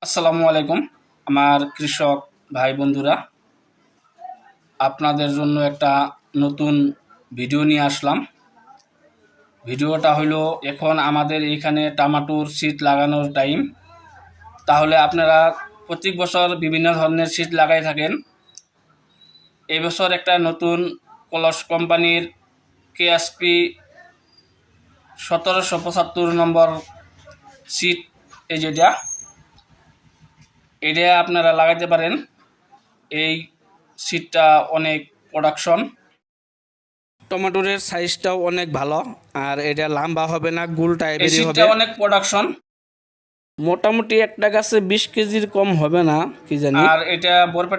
আসসালামু আলাইকুম আমার কৃষক ভাই বন্ধুরা, আপনাদের জন্য একটা নতুন ভিডিও নিয়ে আসলাম। ভিডিওটা হলো এখন আমাদের এইখানে টমেটোর সিড লাগানোর টাইম। তাহলে আপনারা প্রত্যেক বছর বিভিন্ন ধরনের সিড লাগাই থাকেন। এই বছর একটা নতুন কলস কোম্পানির কেএসপি 1775 নম্বর সিড, এই যেটা এটা আপনারা লাগাইতে পারেন। এই সিডটা অনেক প্রোডাকশন, টমেটোরের সাইজটাও অনেক ভালো, আর এটা লম্বা হবে না, গোল টাইপেরই হবে। অনেক প্রোডাকশন, মোটামুটি একটা গাছে 20 কেজির কম হবে না কি জানি। আর এটা বরপেটা